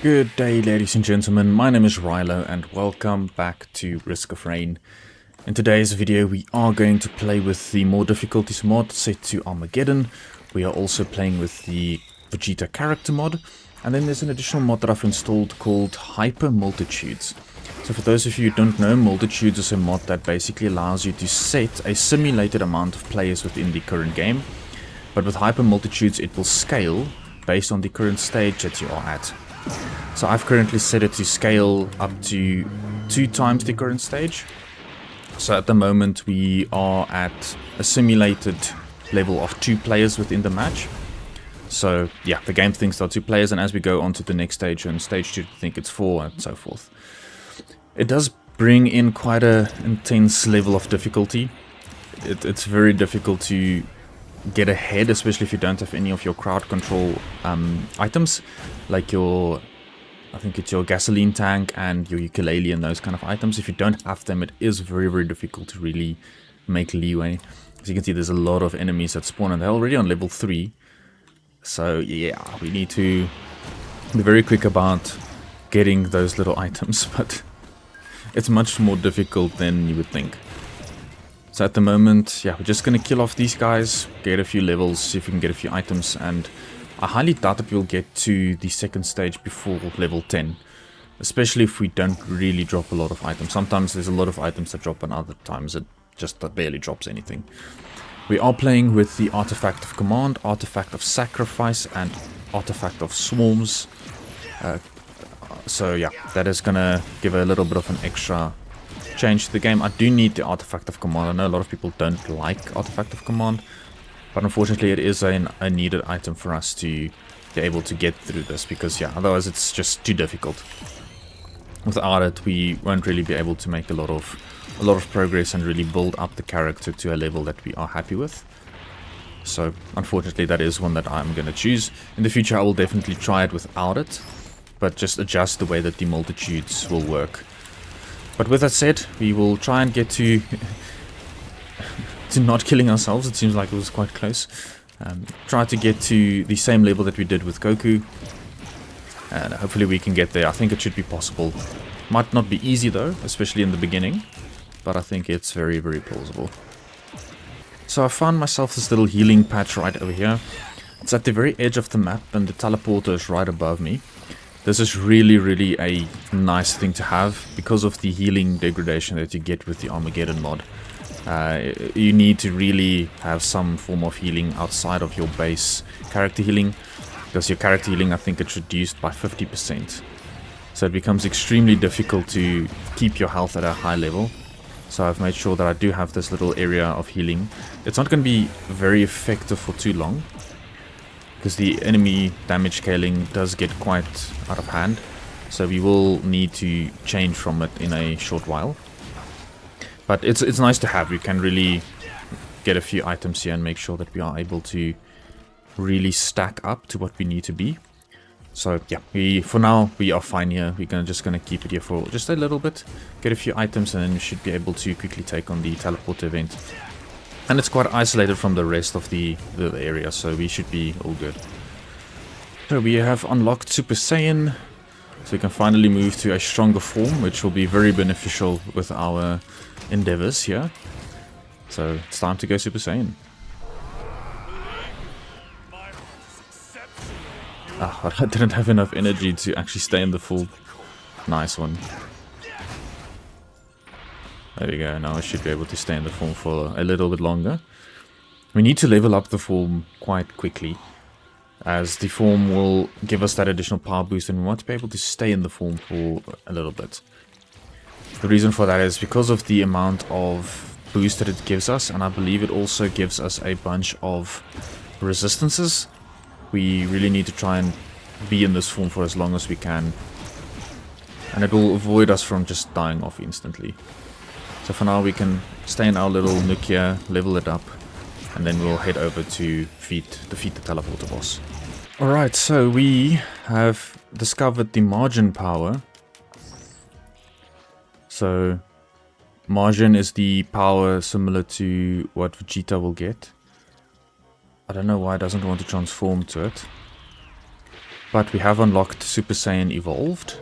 Good day, ladies and gentlemen. My name is Rilo and welcome back to Risk of Rain. In today's video we are going to play with the more difficulties mod set to Armageddon. We are also playing with the Vegeta Character mod, and then there's an additional mod that I've installed called Hyper Multitudes. So for those of you who don't know, Multitudes is a mod that basically allows you to set a simulated amount of players within the current game, but with Hyper Multitudes it will scale based on the current stage that you are at. So I've currently set it to scale up to 2 times the current stage. So at the moment we are at a simulated level of 2 players within the match. So yeah, the game thinks there are 2 players, and as we go on to the next stage, and stage 2 think it's 4 and so forth. It does bring in quite an intense level of difficulty. It's very difficult to get ahead, especially if you don't have any of your crowd control items, like your, I think it's your gasoline tank and your ukulele and those kind of items. If you don't have them, it is very difficult to really make leeway. As you can see, there's a lot of enemies that spawn, and they're already on level 3. So yeah, we need to be very quick about getting those little items, but it's much more difficult than you would think. So at the moment, yeah, we're just going to kill off these guys, get a few levels, see if we can get a few items, and I highly doubt that we'll get to the second stage before level 10. Especially if we don't really drop a lot of items. Sometimes there's a lot of items that drop, and other times it just barely drops anything. We are playing with the Artifact of Command, Artifact of Sacrifice, and Artifact of Swarms. So yeah, that is going to give a little bit of an extra change to the game. I do need the Artifact of Command. I know a lot of people don't like Artifact of Command, but unfortunately it is a needed item for us to be able to get through this, because yeah, otherwise it's just too difficult. Without it, we won't really be able to make a lot of progress and really build up the character to a level that we are happy with. So unfortunately that is one that I'm going to choose. In the future I will definitely try it without it, but just adjust the way that the multitudes will work. But with that said, we will try and get to not killing ourselves. It seems like it was quite close. Try to get to the same level that we did with Goku, and hopefully we can get there. I think it should be possible. Might not be easy though, especially in the beginning, but I think it's very plausible. So I found myself this little healing patch right over here. It's at the very edge of the map, and the teleporter is right above me. This is really a nice thing to have because of the healing degradation that you get with the Armageddon mod. You need to really have some form of healing outside of your base character healing, because your character healing, I think it's reduced by 50%. So it becomes extremely difficult to keep your health at a high level. So I've made sure that I do have this little area of healing. It's not going to be very effective for too long, because the enemy damage scaling does get quite out of hand. So we will need to change from it in a short while. But it's nice to have. We can really get a few items here and make sure that we are able to really stack up to what we need to be. So yeah, for now we are fine here. We're just gonna keep it here for just a little bit, get a few items, and then we should be able to quickly take on the teleport event. And it's quite isolated from the rest of the area, so we should be all good. So we have unlocked Super Saiyan, so we can finally move to a stronger form, which will be very beneficial with our endeavors here. So it's time to go Super Saiyan. But I didn't have enough energy to actually stay in the full. Nice one. There we go. Now I should be able to stay in the form for a little bit longer. We need to level up the form quite quickly, as the form will give us that additional power boost, and we want to be able to stay in the form for a little bit. The reason for that is because of the amount of boost that it gives us, and I believe it also gives us a bunch of resistances. We really need to try and be in this form for as long as we can, and it will avoid us from just dying off instantly. So for now we can stay in our little nook here, level it up, and then we'll head over to defeat the teleporter boss. Alright, so we have discovered the margin power. So margin is the power similar to what Vegeta will get. I don't know why it doesn't want to transform to it. But we have unlocked Super Saiyan Evolved.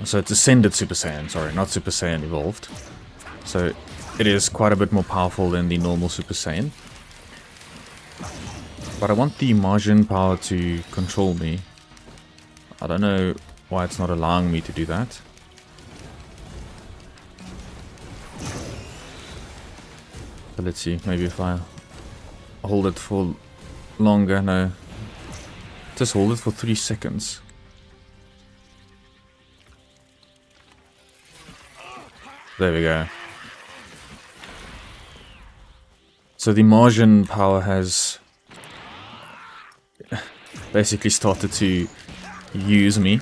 So it's Ascended Super Saiyan, sorry, not Super Saiyan Evolved. So it is quite a bit more powerful than the normal Super Saiyan. But I want the Margin power to control me. I don't know why it's not allowing me to do that. But let's see, maybe if I hold it for longer, no. Just hold it for 3 seconds. There we go. So the Margin power has basically started to use me.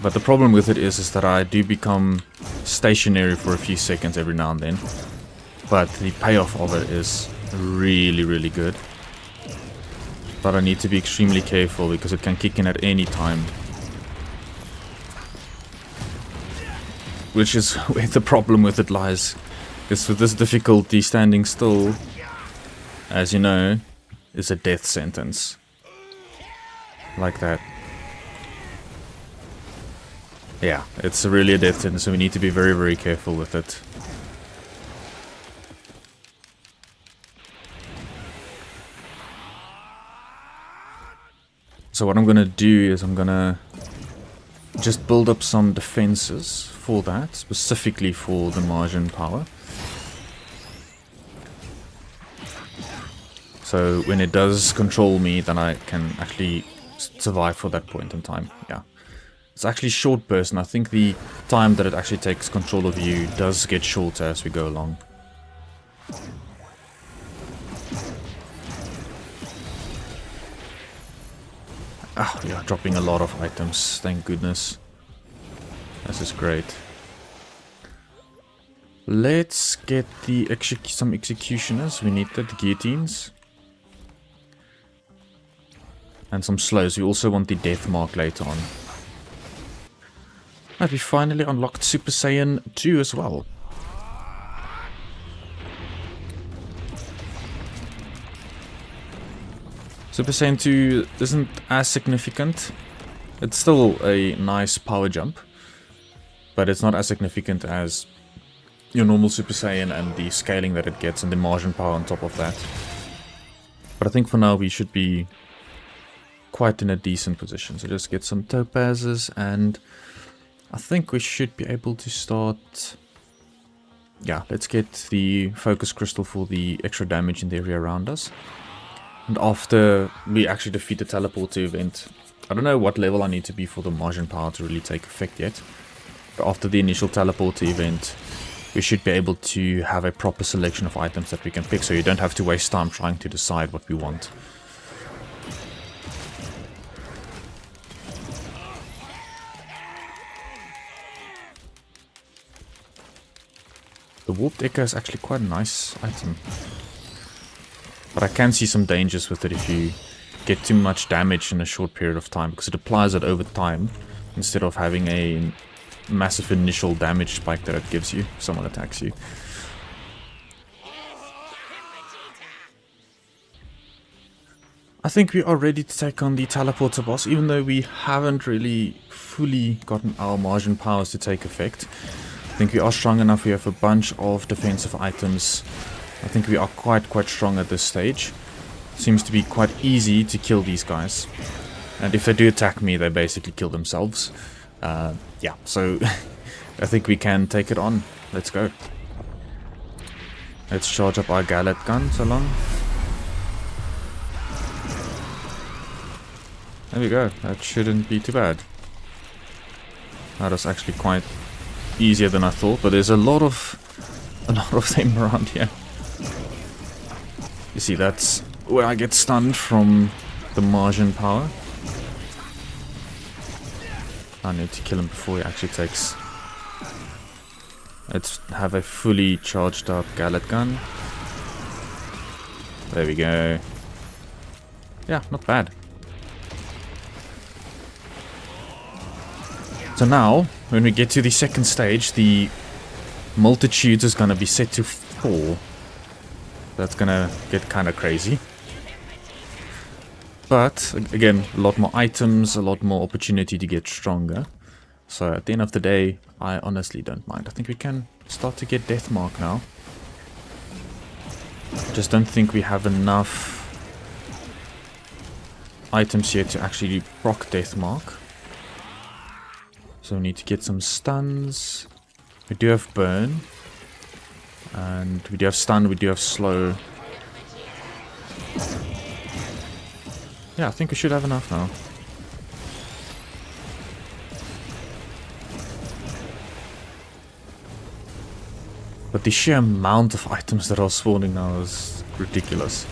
But the problem with it is that I do become stationary for a few seconds every now and then. But the payoff of it is really, really good. But I need to be extremely careful because it can kick in at any time. Which is where the problem with it lies. Because with this difficulty, standing still, as you know, is a death sentence. Like that. Yeah, it's really a death sentence, so we need to be very, very careful with it. So what I'm going to do is I'm going to just build up some defenses for that, specifically for the Margin power. So when it does control me, then I can actually survive for that point in time. Yeah. It's actually short burst, and I think the time that it actually takes control of you does get shorter as we go along. Ah, we are dropping a lot of items, thank goodness. This is great. Let's get the some executioners. We need the guillotines. And some slows. We also want the death mark later on. And we finally unlocked Super Saiyan 2 as well. Super Saiyan 2 isn't as significant. It's still a nice power jump. But it's not as significant as your normal Super Saiyan and the scaling that it gets and the Margin power on top of that. But I think for now we should be quite in a decent position. So just get some topazes, and I think we should be able to start. Yeah, let's get the focus crystal for the extra damage in the area around us. And after we actually defeat the teleporter event, I don't know what level I need to be for the Margin power to really take effect yet. But after the initial teleporter event, we should be able to have a proper selection of items that we can pick, so you don't have to waste time trying to decide what we want. The Warped Echo is actually quite a nice item. But I can see some dangers with it if you get too much damage in a short period of time, because it applies it over time instead of having a massive initial damage spike that it gives you if someone attacks you. I think we are ready to take on the teleporter boss, even though we haven't really fully gotten our Margin powers to take effect. I think we are strong enough. We have a bunch of defensive items. I think we are quite strong at this stage. Seems to be quite easy to kill these guys. And if they do attack me, they basically kill themselves. Yeah, so I think we can take it on. Let's go. Let's charge up our Gallet gun so long. There we go. That shouldn't be too bad. That was actually quite easier than I thought, but there's a lot of them around here. You see, that's where I get stunned from the Margin power. I need to kill him before he actually takes. Let's have a fully charged up Gallet gun. There we go. Yeah, not bad. So now, when we get to the second stage, the multitudes is going to be set to 4. That's going to get kind of crazy. But, again, a lot more items, a lot more opportunity to get stronger. So at the end of the day, I honestly don't mind. I think we can start to get Death Mark now. Just don't think we have enough items here to actually proc Death Mark. So we need to get some stuns. We do have burn. And we do have stun, we do have slow. Yeah, I think we should have enough now. But the sheer amount of items that are spawning now is ridiculous.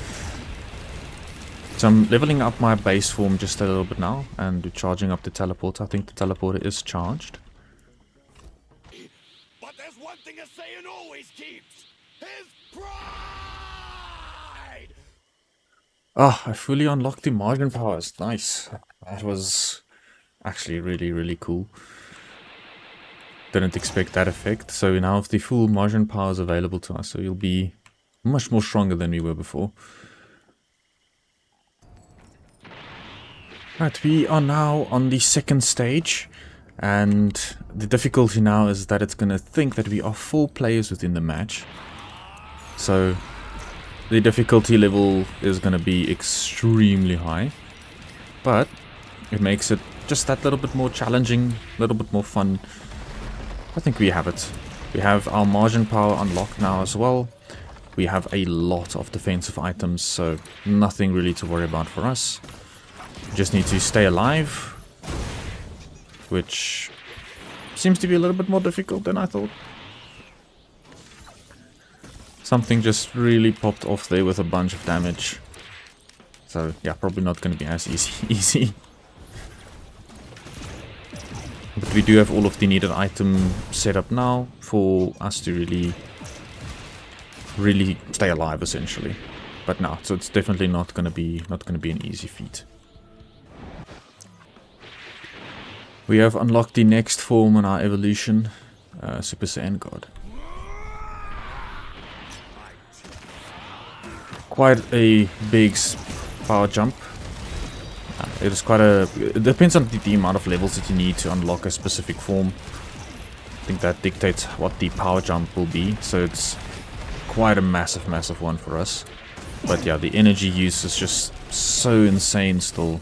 So I'm leveling up my base form just a little bit now and charging up the teleporter. I think the teleporter is charged. But there's one thing a Saiyan always keeps. His pride! Ah, I fully unlocked the margin powers. Nice. That was actually really, really cool. Didn't expect that effect. So we now have the full margin powers available to us. So you'll be much more stronger than we were before. Right, we are now on the second stage. And the difficulty now is that it's going to think that we are 4 players within the match. So the difficulty level is going to be extremely high. But it makes it just that little bit more challenging, a little bit more fun. I think we have it. We have our margin power unlocked now as well. We have a lot of defensive items, so nothing really to worry about for us. We just need to stay alive, which seems to be a little bit more difficult than I thought. Something just really popped off there with a bunch of damage. So yeah, probably not going to be as easy. But we do have all of the needed item set up now for us to really stay alive essentially. But no, so it's definitely not gonna be an easy feat. We have unlocked the next form in our evolution, Super Saiyan God. Quite a big power jump. It is quite a... It depends on the amount of levels that you need to unlock a specific form. I think that dictates what the power jump will be. So it's quite a massive one for us. But yeah, the energy use is just so insane still.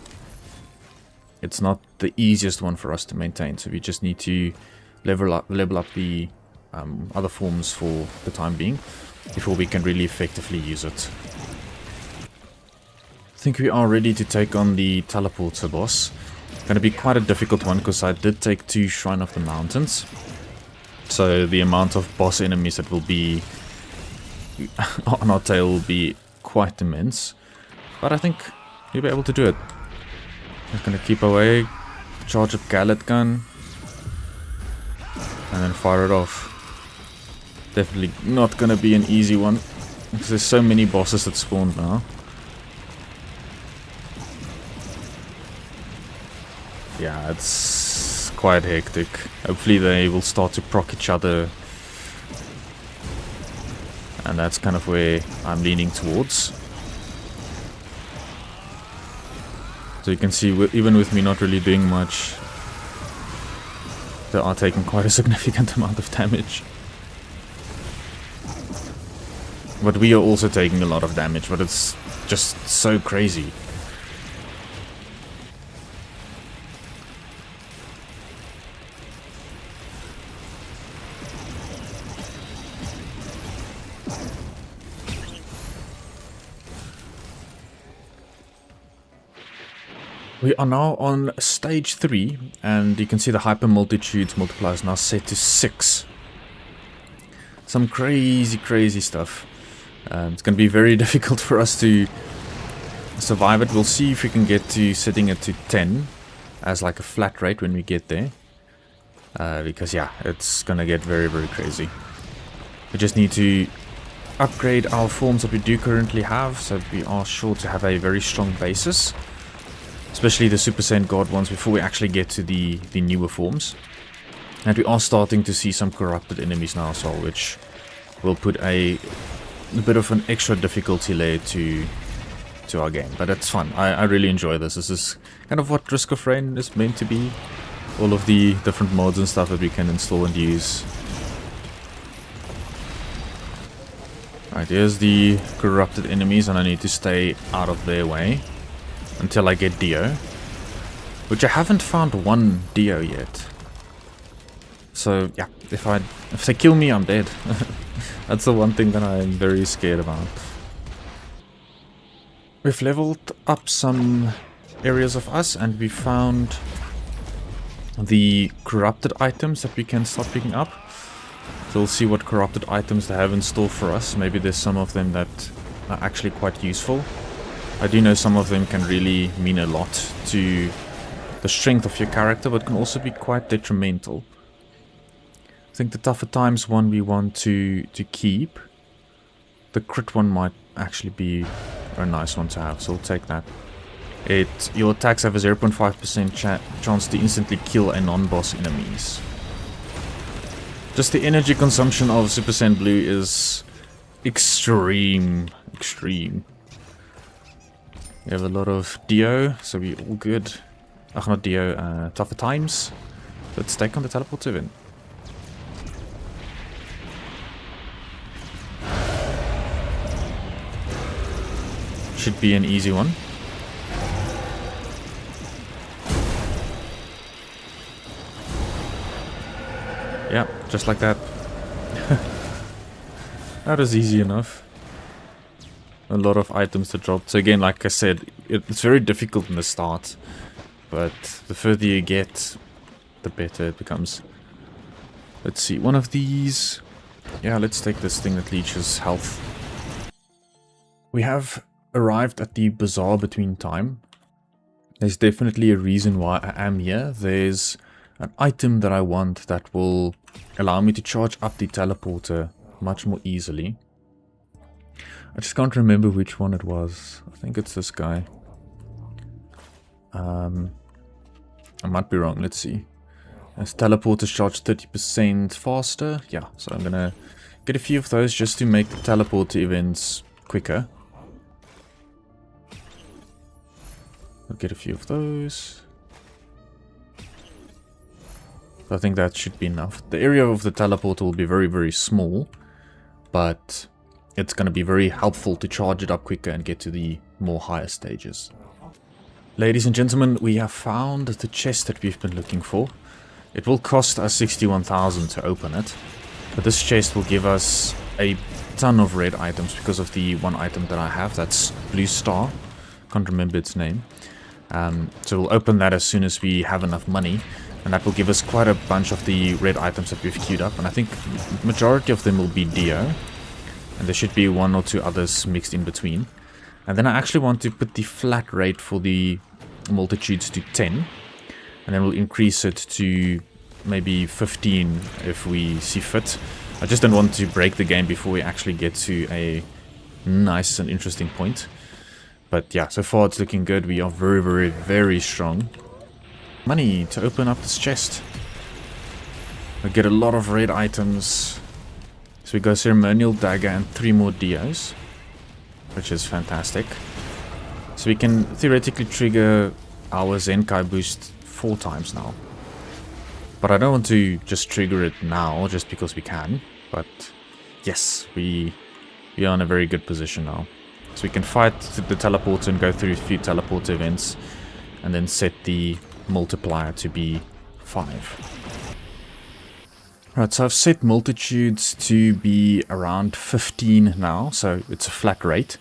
It's not the easiest one for us to maintain. So we just need to level up the other forms for the time being before we can really effectively use it. I think we are ready to take on the teleporter boss. Going to be quite a difficult one because I did take 2 Shrine of the Mountains. So the amount of boss enemies that will be on our tail will be quite immense. But I think we'll be able to do it. Just going to keep away, charge up Gallet Gun, and then fire it off. Definitely not going to be an easy one because there's so many bosses that spawn now. Yeah, it's quite hectic. Hopefully they will start to proc each other. And that's kind of where I'm leaning towards. So you can see, even with me not really doing much, they are taking quite a significant amount of damage. But we are also taking a lot of damage, but it's just so crazy. We are now on stage 3, and you can see the hyper multitude multiplier is now set to 6. Some crazy stuff. It's going to be very difficult for us to survive it. We'll see if we can get to setting it to 10 as like a flat rate when we get there. Because yeah, it's going to get very crazy. We just need to upgrade our forms that we do currently have, so we are sure to have a very strong basis. Especially the Super Saiyan God ones before we actually get to the newer forms. And we are starting to see some corrupted enemies now as well, which will put a bit of an extra difficulty layer to to our game. But it's fun. I really enjoy this. This is kind of what Risk of Rain is meant to be. All of the different mods and stuff that we can install and use. Right, here's the corrupted enemies, and I need to stay out of their way until I get Dio. Which I haven't found one Dio yet. So, yeah, if they kill me, I'm dead. That's the one thing that I'm very scared about. We've leveled up some areas of us, and we found the corrupted items that we can start picking up. So we'll see what corrupted items they have in store for us. Maybe there's some of them that are actually quite useful. I do know some of them can really mean a lot to the strength of your character, but can also be quite detrimental. I think the tougher times one we want to keep. The crit one might actually be a nice one to have, so we'll take that. Your attacks have a 0.5% chance to instantly kill a non-boss enemies. Just the energy consumption of Super Saiyan Blue is extreme. We have a lot of Dio, so we're all good. Ach, not Dio, tougher times. Let's take on the teleporter event. Should be an easy one. Yeah, just like that. That is easy enough. A lot of items to drop. So again, like I said, it's very difficult in the start. But the further you get, the better it becomes. Let's see, one of these. Yeah, let's take this thing that leeches health. We have arrived at the bazaar between time. There's definitely a reason why I am here. There's an item that I want that will allow me to charge up the teleporter much more easily. I just can't remember which one it was. I think it's this guy. I might be wrong. Let's see. As teleporters charge 30% faster. Yeah, so I'm gonna get a few of those just to make the teleporter events quicker. I'll get a few of those. I think that should be enough. The area of the teleporter will be very, very small, but it's going to be very helpful to charge it up quicker and get to the more higher stages. Ladies and gentlemen, we have found the chest that we've been looking for. It will cost us 61,000 to open it, but this chest will give us a ton of red items because of the one item that I have, that's Blue Star. Can't remember its name. So we'll open that as soon as we have enough money, and that will give us quite a bunch of the red items that we've queued up, and I think the majority of them will be Dio, and there should be one or two others mixed in between. And then I actually want to put the flat rate for the multitudes to 10, and then we'll increase it to maybe 15 if we see fit. I just don't want to break the game before we actually get to a nice and interesting point. But yeah, so far it's looking good. We are very, very, very strong. Money to open up this chest. We get a lot of red items. So we got Ceremonial Dagger and 3 more Dios, which is fantastic. So we can theoretically trigger our Zenkai boost 4 times now. But I don't want to just trigger it now just because we can. But yes, we are in a very good position now. So we can fight the teleporter and go through a few teleporter events, and then set the multiplier to be 5. Right, so I've set multitudes to be around 15 now, so it's a flat rate,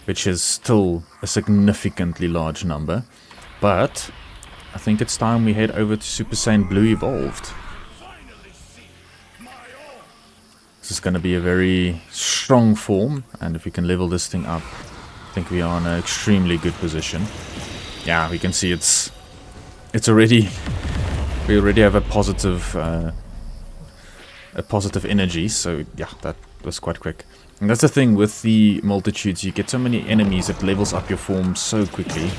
which is still a significantly large number. But I think it's time we head over to Super Saiyan Blue Evolved. This is going to be a very strong form, and if we can level this thing up, I think we are in an extremely good position. Yeah, we can see it's already, we already have a positive energy, so yeah, that was quite quick. And that's the thing with the multitudes, you get so many enemies, it levels up your form so quickly.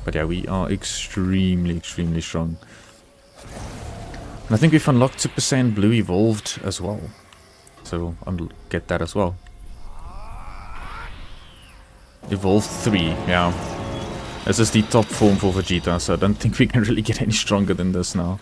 But yeah, we are extremely, extremely strong. And I think we've unlocked Super Saiyan Blue Evolved as well. So I'll get that as well. Evolved 3, yeah. This is the top form for Vegeta, so I don't think we can really get any stronger than this now.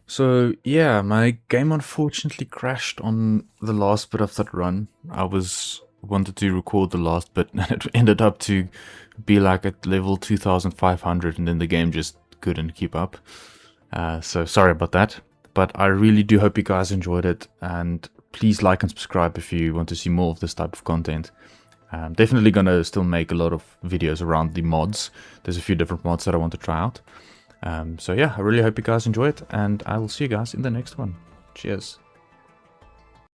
So yeah, my game unfortunately crashed on the last bit of that run. I wanted to record the last bit and it ended up to be like at level 2500 and then the game just couldn't keep up. So sorry about that, but I really do hope you guys enjoyed it, and please like and subscribe if you want to see more of this type of content. I'm definitely gonna still make a lot of videos around the mods. There's a few different mods that I want to try out. So yeah, I really hope you guys enjoy it, and I will see you guys in the next one. Cheers.